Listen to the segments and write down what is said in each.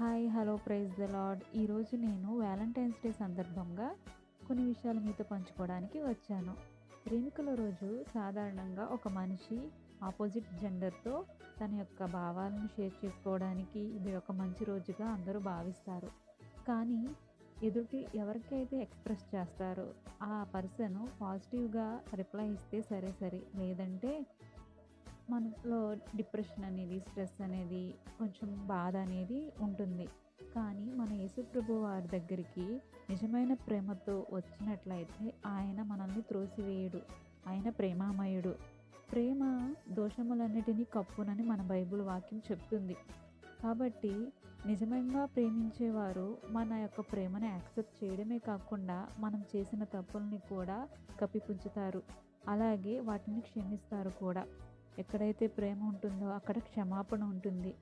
Hi! Hello! Praise the lord. ఈరోజు నేను Valentine's day సందర్భంగా కొన్ని విషయాలు మీతో పంచుకోవడానికి వచ్చాను. ప్రేమికుల రోజు సాధారణంగా ఒక మనిషి ఆపోజిట్ జెండర్‌తో తన యొక్క భావాలను షేర్ చేసుకోవడానికి ఇది ఒక మంచి రోజుగా అందరూ భావిస్తారు. కానీ ఎవరికైతే ఎక్స్‌ప్రెస్ చేస్తారో ఆ పర్సన్ పాజిటివ్‌గా రిప్లై ఇస్తే సరే. లేదంటే మనలో డిప్రెషన్ అనేది, స్ట్రెస్ అనేది, కొంచెం బాధ అనేది ఉంటుంది. కానీ మన యేసుప్రభు వారి దగ్గరికి నిజమైన ప్రేమతో వచ్చినట్లయితే ఆయన మనల్ని త్రోసివేయడు. ఆయన ప్రేమామయుడు. ప్రేమ దోషములన్నిటినీ కప్పునని మన బైబిల్ వాక్యం చెప్తుంది. కాబట్టి నిజంగా ప్రేమించేవారు మన యొక్క ప్రేమను యాక్సెప్ట్ చేయడమే కాకుండా మనం చేసిన తప్పుల్ని కూడా కప్పిపుంచుతారు. అలాగే వాటిని క్షమిస్తారు కూడా. ఎక్కడైతే ప్రేమ ఉంటుందో అక్కడ క్షమాపణ ఉంటుంది.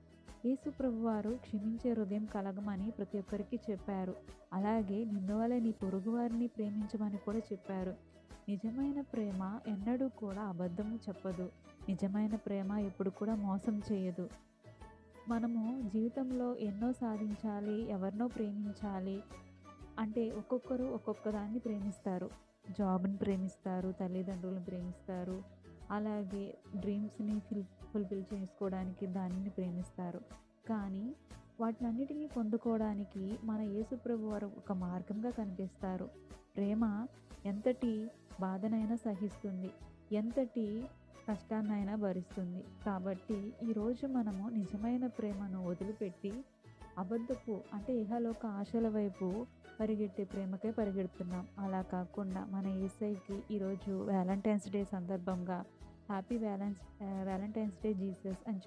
యేసు ప్రభువారు క్షమించే హృదయం కలగమని ప్రతి ఒక్కరికి చెప్పారు. అలాగే నిన్ను వలె నీ పొరుగువారిని ప్రేమించమని కూడా చెప్పారు. నిజమైన ప్రేమ ఎన్నడూ కూడా అబద్ధము చెప్పదు. నిజమైన ప్రేమ ఎప్పుడు కూడా మోసం చేయదు. మనము జీవితంలో ఎన్నో సాధించాలి, ఎవరినో ప్రేమించాలి అంటే ఒక్కొక్కరు ఒక్కొక్క దాన్ని ప్రేమిస్తారు. జాబ్‌ని ప్రేమిస్తారు, తల్లిదండ్రులను ప్రేమిస్తారు. అలాగే డ్రీమ్స్‌ని ఫుల్‌ఫిల్ చేసుకోవడానికి దానిని ప్రేమిస్తారు. కానీ వాటినన్నిటిని పొందుకోవడానికి మన యేసుప్రభు వారు ఒక మార్గంగా కనిపిస్తారు. ప్రేమ ఎంతటి బాధనైనా సహిస్తుంది. ఎంతటి కష్టాన్నైనా భరిస్తుంది. కాబట్టి ఈరోజు మనము నిజమైన ప్రేమను వదిలిపెట్టి అబద్ధపు అంటే ఇహలోక ఆశల వైపు పరిగెట్టే ప్రేమకే పరిగెడుతున్నాం. అలా కాకుండా మన యేసయ్యకి ఈరోజు వ్యాలంటైన్స్ డే సందర్భంగా హ్యాపీ వ్యాలంటైన్స్ డే జీసస్ అని